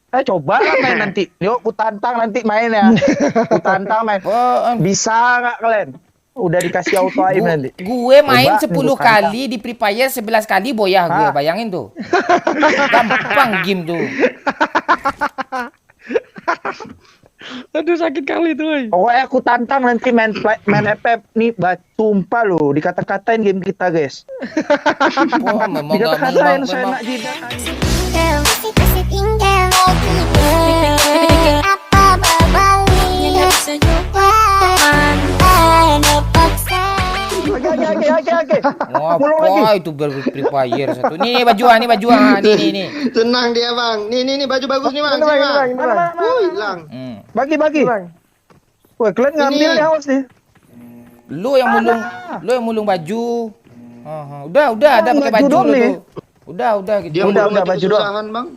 Coba lah main nanti. Yuk, ku tantang nanti main ya. Ku tantang main. Apaan? Bisa nggak kalian? Udah dikasih auto aim nanti. Gue main Coba nih ku 10 tantang. kali di Free Fire 11 kali boyah gue, Hah? bayangin tuh. Gampang game tuh. Aduh sakit kali tuh, woy. Pokoknya aku tantang nanti main FF nih, sumpah loh dikata-katain game kita guys. Wah, memang nggak Dikata-katain memang, saya memang nak jidat. Oke. Mulung lagi. Ngapa itu Free Fire satu. Nih bajuan, nih. Tenang dia bang. Nih baju bagus nih bang. Sini bang. Mana? Hilang. Bagi. Wah, kalian ngambil Ini. ya awas nih. Lu yang mulung baju. Udah ada pakai baju baju dong lu nih. tuh. Udah gitu. Dia Udah, udah baju doang. kesusahan bang.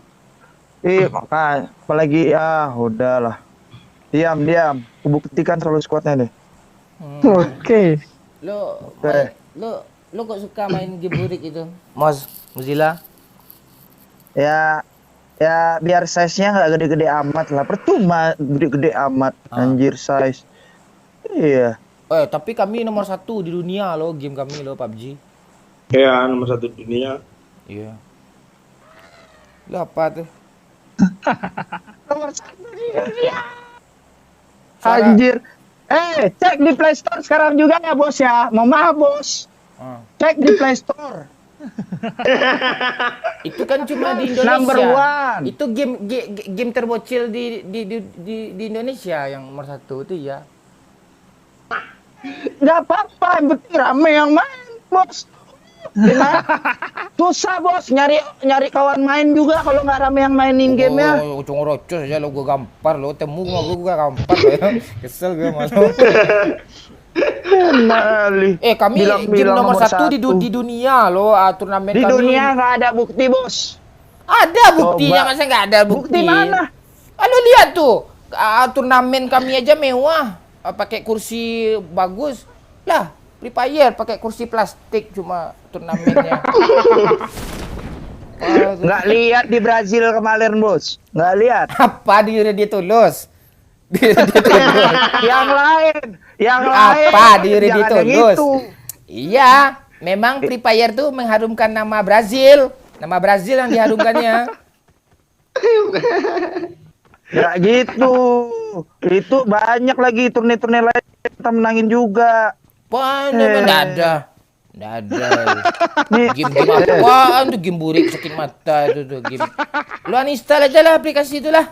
Makanya apalagi udahlah. Diam. Kubuktikan selalu squadnya nih. Oke. Lu kok suka main game burik itu? Mozilla? Ya biar size-nya nggak gede-gede amat lah. Percuma gede-gede amat anjir size. Iya. Tapi kami nomor 1 di dunia loh, game kami loh, PUBG. Ya nomor 1 dunia. Iya. Lu apa tuh? Nomor 1 di dunia. Anjir. Cek di Play Store sekarang juga ya bos ya. Mau maaf bos. Cek di Play Store. Itu kan cuma di Indonesia. Number one. Itu game terbocil di Indonesia yang nomor 1 itu ya. Nggak apa-apa, yang penting rame yang main bos. Susah bos nyari kawan main juga kalau nggak rame yang mainin gamenya. Cuma rocos aja lo, gue gampar lo, temu sama gue gampar lo ya. Kesel gue malu. Kami game nomor 1 di dunia lo, turnamen di kami. dunia nggak ada bukti bos. Ada buktinya, masa nggak ada bukti? Bukti mana? Lo lihat tuh, turnamen kami aja mewah, pakai kursi bagus lah. Free Fire pakai kursi plastik cuma turnamennya. Nggak lihat di Brazil kemarin bos, nggak lihat. Apa dia tulus? Yang lain. Apa dia Jangan yang tulus? itu. Iya, memang Free Fire tuh mengharumkan nama Brazil. Nama Brazil yang diharumkannya. Nggak gitu. Itu banyak lagi turnamen lain kita menangin juga. Nggak ada. Game apaan tuh, game burik sakit mata tuh game. Lu uninstall aja lah aplikasi itulah.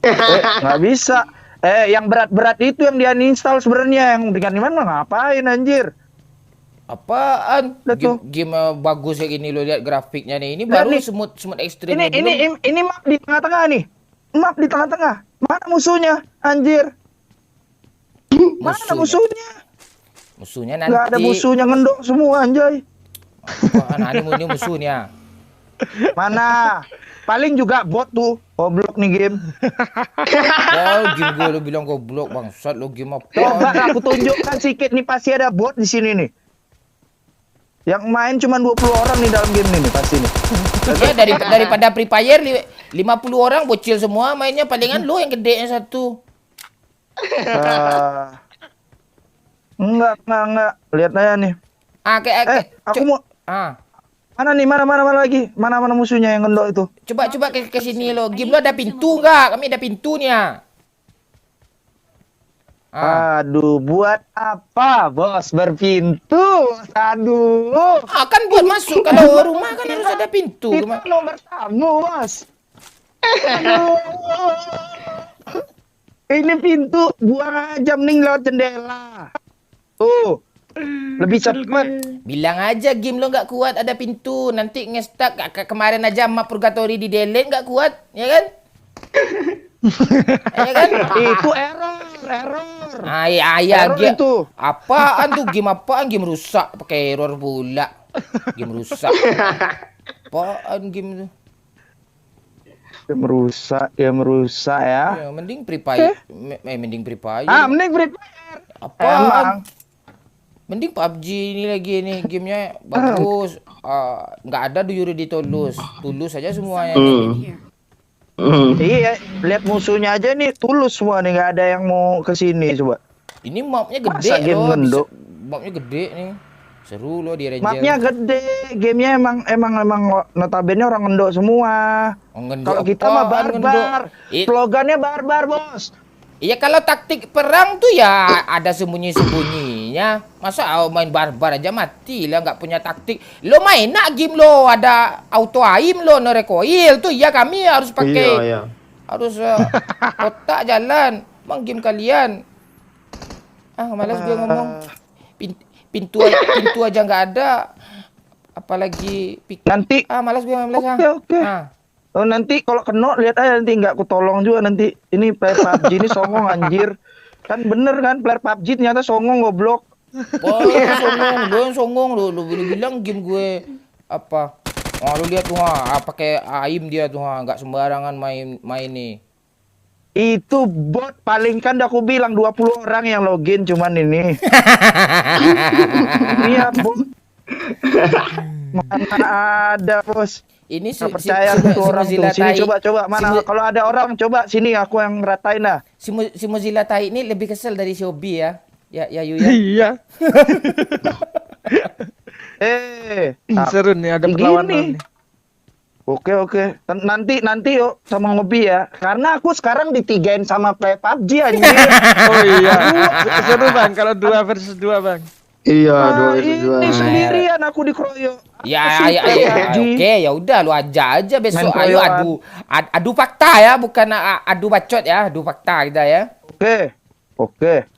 Nggak bisa. Yang berat-berat itu yang dia uninstall sebenarnya, yang dengan mana ngapain anjir? Apaan? Lihat Game bagus kayak gini lo, lihat grafiknya nih. Ini baru semut ekstrim. Ini map di tengah-tengah nih. Map di tengah-tengah. Mana musuhnya? Anjir. Mana musuhnya? Musuhnya nanti. Nggak ada musuhnya, ngendok semua anjay. Apaan ini musuhnya? Mana? Paling juga bot tuh. Goblok nih game. Game gue lo bilang goblok bangsat lo, game apa? Coba aku tunjukkan sedikit nih, pasti ada bot di sini nih. Yang main cuma 20 orang nih dalam game ini pasti nih. Ya daripada Free Fire 50 orang bocil semua mainnya, palingan lo yang gede yang satu. Enggak. Lihat aja nih. Aku mau. Mana nih? Mana lagi? Mana musuhnya yang ngendok itu? Coba ke sini lo. Game lo ada pintu enggak? Kami ada pintunya. Aduh, buat apa bos berpintu? Aduh. Kan buat masuk, kalau rumah kan harus ada pintu. Itu nomor tamu bos. Aduh. Ini pintu, buang aja mending lewat jendela. Tuh. Lebih cepat. Bilang aja game lo nggak kuat, ada pintu. Nanti ngestak. Kemarin aja map purgatory di delete nggak kuat, ya kan? Ya kan? Itu error. Iya error itu. Apaan tuh, game apaan? Game rusak pakai error pula. Game rusak. Apaan game itu? Game rusak ya. Ya, mending Free Fire. Mending Free Fire. Mending Free Fire. Apaan? Mending PUBG ini lagi nih, gamenya bagus. Nggak ada duyuri di Tulus aja semuanya. Iya, lihat musuhnya aja nih tulus semua nih, nggak ada yang mau ke sini coba. Ini mapnya gede Masa game loh. ngendok? Mapnya gede nih. Seru loh di Ranger. Mapnya gede, gamenya emang notabene orang ngendok semua. Oh, ngendok Kalau kita mah apaan, ngendok? barbar, slogannya barbar bos. Iya kalau taktik perang tuh ya ada sembunyi-sembunyinya. Masa main barbar aja mati lah nggak punya taktik. Lo main nak game lo ada auto aim lo no recoil tuh ya kami harus pakai Iya. harus otak jalan. Mang game kalian. Ah malas gue ngomong. Pintu aja nggak ada. Apalagi Nanti, malas gue malas oke. Oh nanti kalau kena lihat aja nanti nggak kutolong juga nanti. Ini player PUBG ini songong anjir. Kan bener kan player PUBG ternyata songong goblok. Oh, songong lu bilang game gue apa? Oh, lu lihat tuh pakai aim dia tuh nggak sembarangan main nih. Itu bot paling kan aku bilang 20 orang yang login cuman ini. Iya bot. Mana ada bos. Ini Nggak percaya tuh orang tuh. Sini coba mana kalau ada orang coba sini aku yang ngeratain lah. Si Mozilla Tai ini lebih kesel dari Shopee ya. Ya Yu ya. Iya. Seru nih ada perlawanan nih. Oke. Nanti yuk sama ngopi ya. Karena aku sekarang ditigain sama play PUBG anjir. Oh iya. Seru Bang kalau 2 versus 2 Bang. Iya, ini sendirian aku dikeroyok. Ya, oke, ya udah lu aja besok. Ayo adu fakta ya, bukan adu bacot ya, adu fakta kita ya. Oke.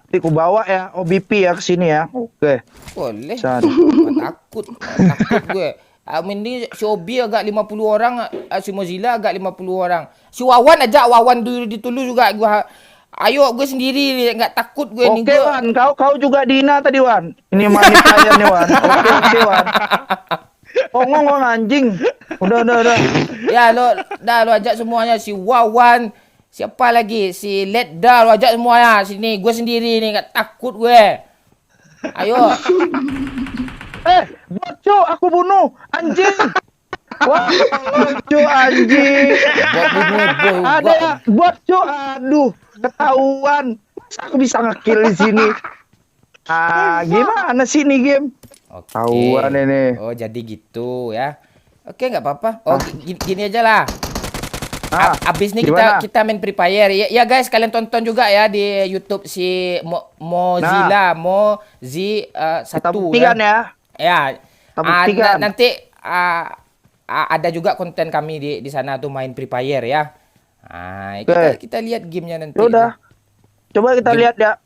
Nanti ku bawa ya OBP ya ke sini ya. Oke. Boleh. Takut gue. Ini si Obi agak 50 orang, si Mozilla agak 50 orang. Si Wawan dulu ditulu juga gua. Ayo gue sendiri nggak takut gue nih. Oke Wan, kau juga Dina tadi Wan. Ini money player nih Wan. Oke Wan. Ngomong anjing. Udah. Ya lo ajak semuanya si Wawan. Siapa lagi? Si Ledda lo ajak semuanya sini. Gue sendiri nih nggak takut gue. Ayo. Bocok aku bunuh anjing. Wah, bocok anjing. Ada ya, bocok. Aduh, ketahuan. Masa aku bisa ngekill di sini? Gimana sih ini game? Ketahuan ini. Oh, jadi gitu ya. Oke, nggak apa-apa. Oh, gini aja lah. Abis ini kita main Free Fire ya guys, kalian tonton juga ya di YouTube si Mozilla Mozi 1 ya. Ya, nanti ada juga konten kami di sana tuh main Free Fire ya. Kita lihat gamenya nanti. Udah, coba kita lihat ya.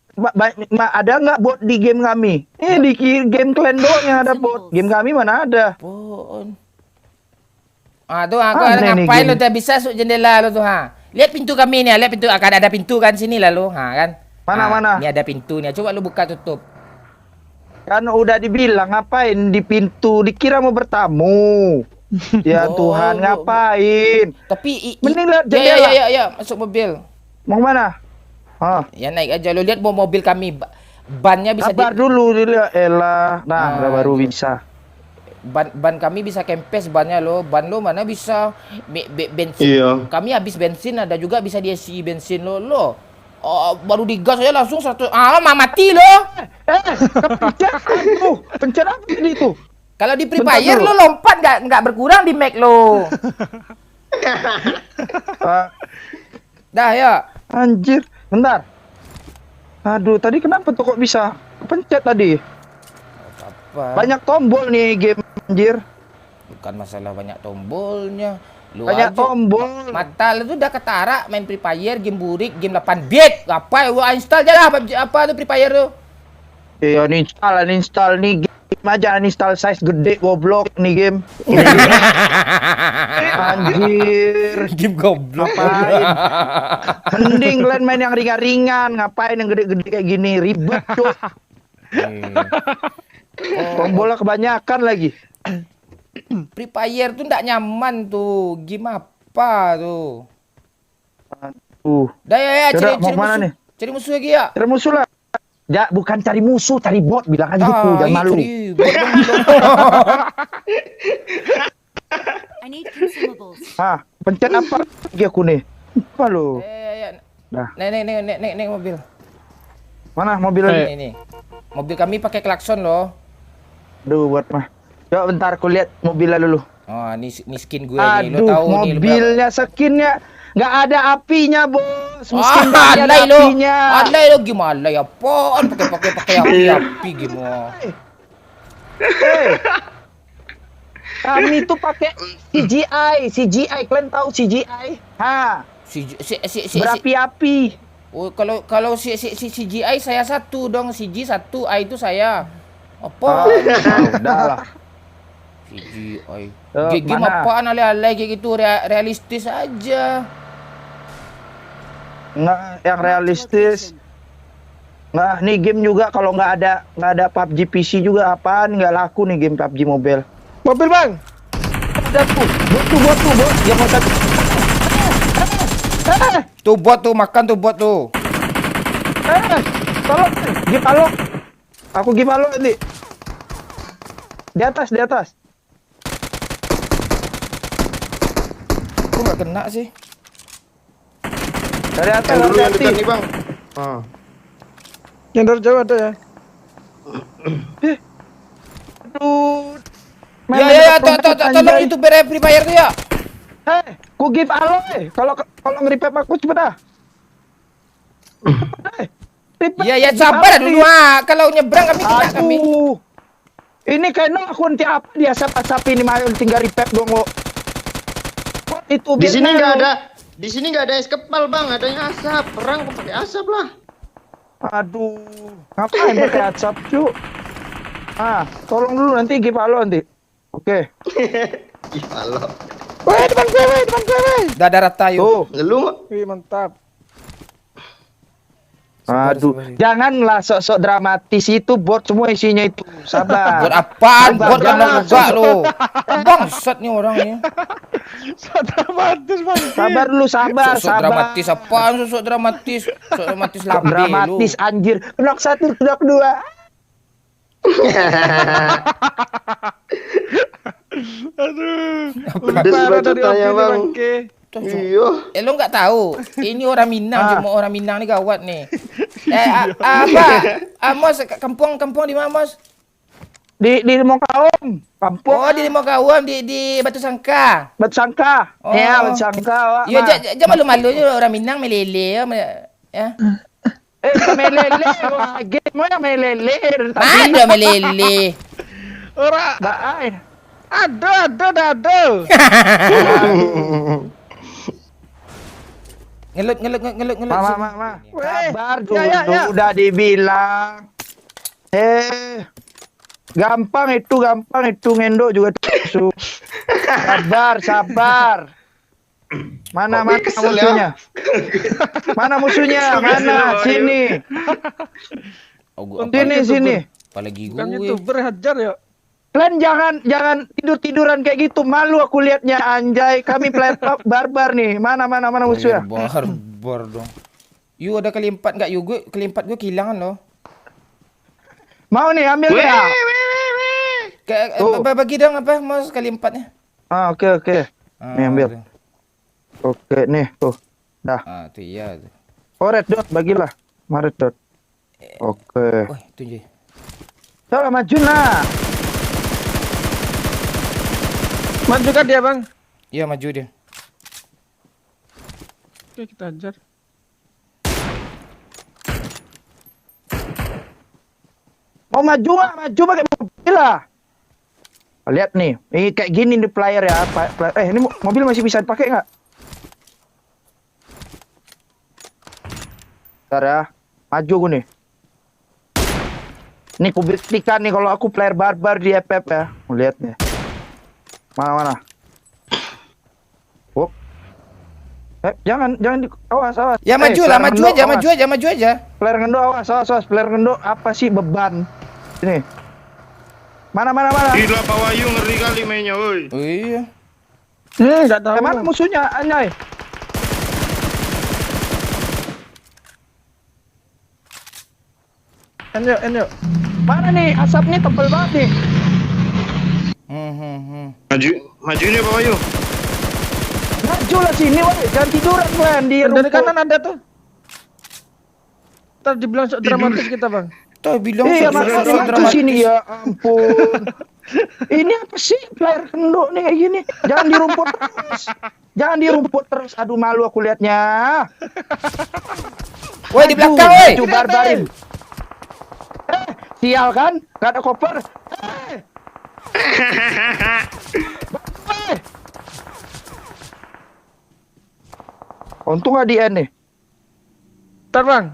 Ada nggak bot di game kami? Di game kalian doang yang ada bot. Game kami mana ada? Tuh aku ngapain lo tak bisa masuk jendela lo tuh Lihat pintu kami nih, lihat pintu akan ada pintu kan sini lalu kan. Mana? Ini ada pintu nih. Coba lu buka tutup. Kan udah dibilang ngapain di pintu, dikira mau bertamu. Ya Tuhan, ngapain? Tapi mending lihat jendela. Ya, masuk mobil. Mau mana? Ya naik aja lu lihat mobil kami. Bannya bisa dulu dilihat. Baru bisa. Ban kami bisa kempes bannya lo. Ban lo mana bisa bensin. Iya. Kami habis bensin ada juga bisa diisi bensin lo. Baru digas aja langsung 100. Mati lo. Pencet apa tadi itu? Kalau di Free Fire lo lompat nggak berkurang di Mac lo. Dah ya. Anjir, bentar. Aduh, tadi kenapa tuh kok bisa pencet tadi? Banyak tombol nih game anjir. Bukan masalah banyak tombolnya. Banyak tombol. Mata lu tuh udah ketara main Free Fire, game burik, game 8 bit. Ngapain lu install aja lah apa tuh Free Fire tuh? Iya, install nih game aja, install size gede goblok nih game. Anjir. Game goblok. Ngapain? Mending kalian main yang ringan-ringan, ngapain yang gede-gede kayak gini, ribet cuy. Tombolnya kebanyakan lagi. Free Fire tuh nggak nyaman tuh. Game apa tuh? Dah ya, cari musuh. Cari musuh lagi ya. Cari musuh lah. Ya, bukan cari musuh, cari bot. Bilang aja gitu, jangan malu. I need consumables. Pencet apa lagi aku nih? Apa lo? Ya. Dah. Nek mobil. Mana mobil lagi? Ini. Mobil kami pakai klakson loh. Aduh, buat mah. Coba bentar aku lihat mobilnya dulu. Oh, ini skin gue nih. Lo Aduh, tahu nih lo mobilnya skinnya nggak ada apinya, Bos. ah, Skin ada alay lo. apinya. Alay lo gimana ya? Apaan pakai api gimana? Kami tuh pakai CGI. Kalian tahu CGI? Ha, Si berapi-api. Oh, kalau si CGI saya satu dong, CG satu, I itu saya. Apa? Udah lah. CGI. Oh, Game mana? apaan alay-alay kayak gitu, realistis aja. Nggak, yang realistis. Nggak, nih game juga kalau nggak ada PUBG PC juga apaan nggak laku nih game PUBG Mobile. Mobil bang. Ada tuh, bot. Yang mau satu. Tuh bot tuh, makan tuh bot tuh. Tolong, gip halo. Aku gip halo nanti. Di atas. Kok nggak kena sih? Dari atas, Yang dulu yang hati-hati. dekat nih bang. Ah. Yang dari jauh ada ya. Aduh. Ya, tolong itu bere Free Fire tuh ya. Ku give halo kalau nge-revive aku cepet ah. Revive, Ya give sabar halo, dulu ah. Kalau nyebrang kami. Aduh. Ini kayaknya aku nanti apa dia asap ini mau tinggal revive dong kok. Itu Di sini biasanya nggak lo. ada. Di sini nggak ada es kepal bang, adanya asap. Perang kok pakai asap lah. Aduh, ngapain pakai asap, cu? Tolong dulu nanti give halo nanti. Oke. Gimana? Weh, depan gue. Dada rata yuk. Tuh. Ngeluh. Wih, mantap. Aduh, sabar. janganlah sok-sok dramatis, itu bot semua isinya itu. Sabar. Buat apaan? Sabar, Buat jangan kamu juga lo. Bangsat nih orang nih. Dramatis bang. Sabar dulu, sabar. Sosok dramatis apaan? Sosok dramatis lambe lu. Dramatis anjir. Knock 1, knock 2. Aduh. Pedes bacotannya bang. Iya. Lo nggak tahu? Ini orang Minang, cuma orang Minang nih gawat nih. Amos, kampung di mana, Amos? Di Mokaum, kampung. Oh, di Limau di Batu Sangka. Batu Sangka. Oh. Ya, Batu Sangka. Ya, jangan malu-malu orang Minang melele ya. Melele. Wah, game mo ya melele. Mana melele? Ora. Baay. Aduh. Ngelut. Ma. Sabar dulu, Ya. udah dibilang. Gampang itu ngendo juga tuh. Sabar. Mana kesel musuhnya? Mana musuhnya? Mana? Sini. Sini. Apalagi Bukan gue. YouTuber hajar ya. Kalian jangan tiduran kayak gitu. Malu aku liatnya anjay. Kami player barbar nih. Mana musuhnya? Barbar dong. Yuk ada kali 4 enggak? Yuk gue kali 4 gue kehilangan loh. Mau nih ambil ya? Bagi dong apa mau sekali 4-nya. Oke. Nih ambil. Oke nih tuh. Dah. Tuh iya tuh. Oh red dot bagilah. Red dot. Oke. Oh, itu je. Coba maju lah. Maju kan dia bang. Iya maju dia. Oke kita hajar. Mau maju pakai mobil lah. Lihat nih, ini kayak gini nih player ya. Ini mobil masih bisa dipakai nggak? Bentar ya, maju gue nih. Ini ku buktikan nih kalau aku player barbar di FF ya. Mau lihat nih. Mana? Wop. Jangan awas. Ya maju lah, maju aja. Player ngendo awas. Player ngendo apa sih beban? Ini. Mana? Gila Pak Wahyu ngeri kali mainnya, woi. Oh iya. Enggak tahu. Mana musuhnya, anjay? Enyo. Mana nih? Asapnya tebel banget nih. Maju ini Pak Wahyu. maju lah sini, woi. Jangan tiduran kalian di Dari rumput. kanan ada tuh. Ntar dibilang sok dramatis kita bang. Tuh bilang Iya, so makanya dramatis. sini ya ampun. Ini apa sih player kendok nih kayak gini? Jangan di rumput terus. Jangan di rumput terus. Aduh malu aku liatnya. Woi di belakang woi. Maju barbarin. Sial kan? Gak ada koper. Untung gak di end nih. Ntar bang.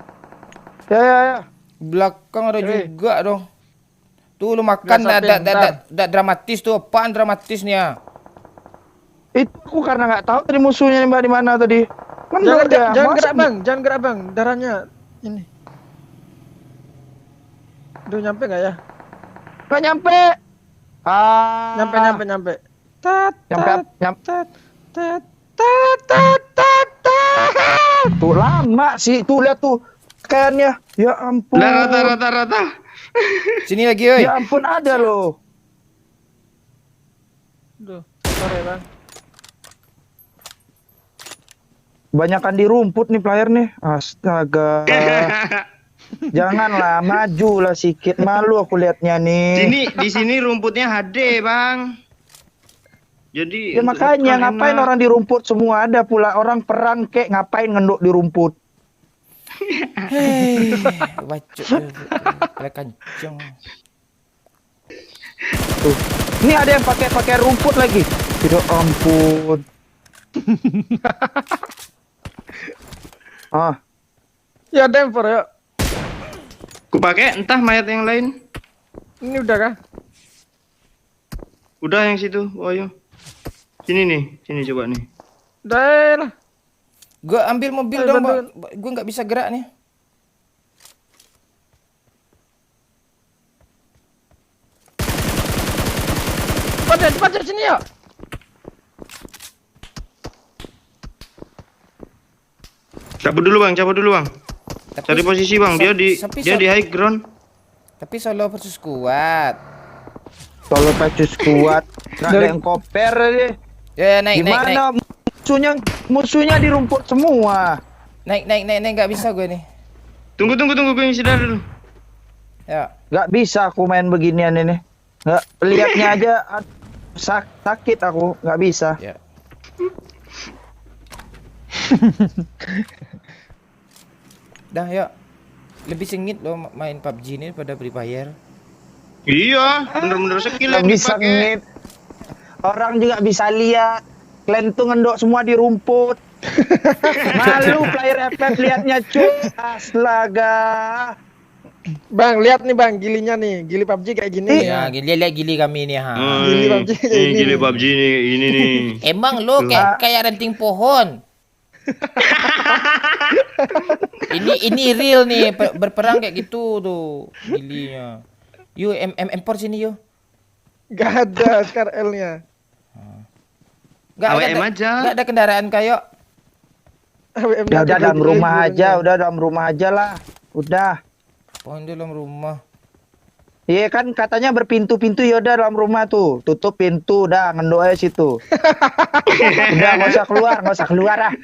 Ya. Belakang ada juga dong. Tuh lu makan Biasa, ada dramatis tuh. Apaan dramatisnya? Itu aku karena nggak tahu tadi musuhnya mbak di mana tadi. Jangan, dia. jangan Masa gerak bang, jangan gerak bang. Darahnya ini. Duh nyampe nggak ya? nggak nyampe. Nyampe. Tat, Nyampe. tat, tat, tat, tat, tat, tat. Tuh lama sih. Tuh lihat tuh kayaknya. Ya ampun. Lah rata. Sini lagi woi. Ya ampun ada loh. Duh, sorry bang. Banyakan di rumput nih player nih. Astaga. Janganlah maju lah sikit. Malu aku liatnya nih. Di sini rumputnya HD, Bang. Jadi Ya makanya ngapain orang di rumput semua, ada pula orang perang kek ngapain ngenduk di rumput. Hei, bacot. Kayak kancing. Tuh. Ini ada yang pakai rumput lagi. Ya ampun. Ya Denver ya. ku pakai entah mayat yang lain. Ini udah kah? Udah yang situ. Oh, ayo. Sini coba nih. Udah lah. Gue ambil mobil Ayo, dong, bantuin. gue nggak bisa gerak nih. Cepat sini ya. Cabut dulu, Bang. Cari posisi, Bang. Dia di high ground. Tapi solo versus kuat. Solo patches kuat. Nggak ada yang koper deh. Ya naik. Gimana musuhnya di rumput semua. Naik nggak bisa gue nih. Tunggu, gue ngisi darah dulu. Ya. Nggak bisa aku main beginian ini. Nggak, lihatnya aja sakit aku, nggak bisa. Ya. Dah yuk. Lebih sengit loh main PUBG ini pada Free Fire. Iya, bener-bener skill Nggak yang bisa dipakai. ngit. Orang juga bisa lihat. Kalian tuh ngendok semua di rumput. Malu player FF liatnya cuy. Astaga. Bang, lihat nih bang, gilinya nih, gili PUBG kayak gini. Ya, lihat gili kami nih ha. Gili PUBG kayak Ini gini. gili PUBG nih, ini nih. Emang lo kayak ranting pohon. ini real nih berperang kayak gitu tuh gilinya. Yuk M4 sini yuk. Gak ada SKRL-nya. AWM aja. Gak ada kendaraan kayak. Ya udah dalam rumah aja, udah dalam rumah aja lah. Udah. Pohon dalam rumah. Iya kan katanya berpintu-pintu, ya udah dalam rumah tuh. Tutup pintu, udah ngendok aja situ. Udah nggak usah keluar ah.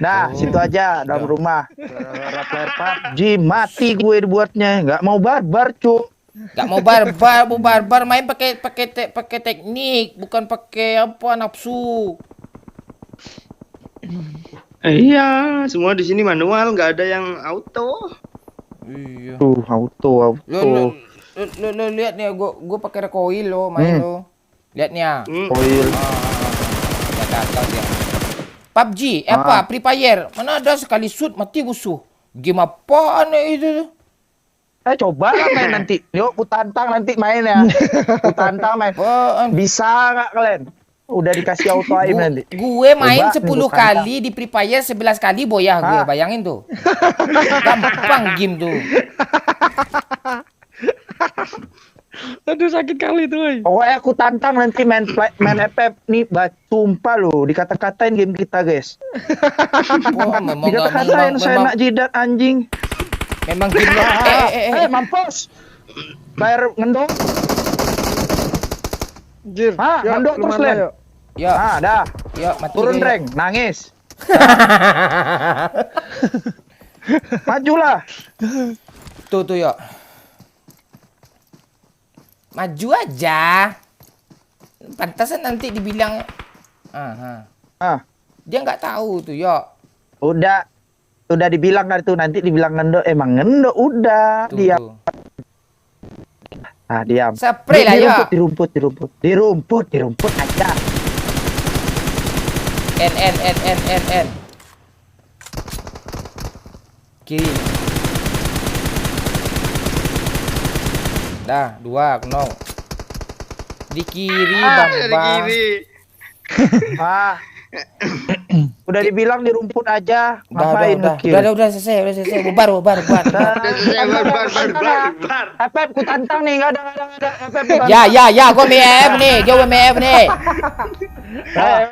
Nah, situ aja dalam rumah. Gara-gara player PUBG mati gue dibuatnya. Nggak mau barbar, cu. Gak mau barbar main pakai teknik, bukan pakai apa nafsu. Iya, semua di sini manual, nggak ada yang auto. Iya. Tuh, auto. Lo lihat nih, gua pakai recoil lo main lo. Lihat nih ya. Oil. Gagal dia. PUBG, apa? Free Fire. Mana ada sekali shoot mati musuh. Game apaan itu? Coba lah main nanti. Yuk, ku tantang nanti main ya. Ku tantang main. Apaan? Bisa nggak kalian? Udah dikasih auto aim nanti. Gue main Coba, 10 nih, gua kali di Free Fire, 11 kali boyah gue. Bayangin tuh. Gampang game tuh. Aduh sakit kali tuh, woy. Pokoknya aku tantang nanti main FF nih, sumpah loh, dikata-katain game kita, guys. Wah, memang Dikata-katain saya nak jidat anjing. memang game lo. Mampus. Bayar ngendong. Jir, Ngendok terus, Len. Ya. Dah. Yuk, mati. Turun yuk. rank, nangis. Majulah. Tuh yuk. Maju aja. Pantasan nanti dibilang dia nggak tahu tuh, yuk. Udah dibilang kan tuh, nanti dibilang ngendo, emang ngendo, udah Tuh, diam. tuh. Ah, diam. Spray lah, yuk. Di rumput aja. N. Kiri. Dah, 2 nol. Di kiri, Bang. Dari kiri. Ah. Udah dibilang di rumput aja. Ngapain ngekill? Udah selesai. Bubar. Bar. Efek ku tantang nih, enggak ada. Efek. Ya, gua MF nih. Eh,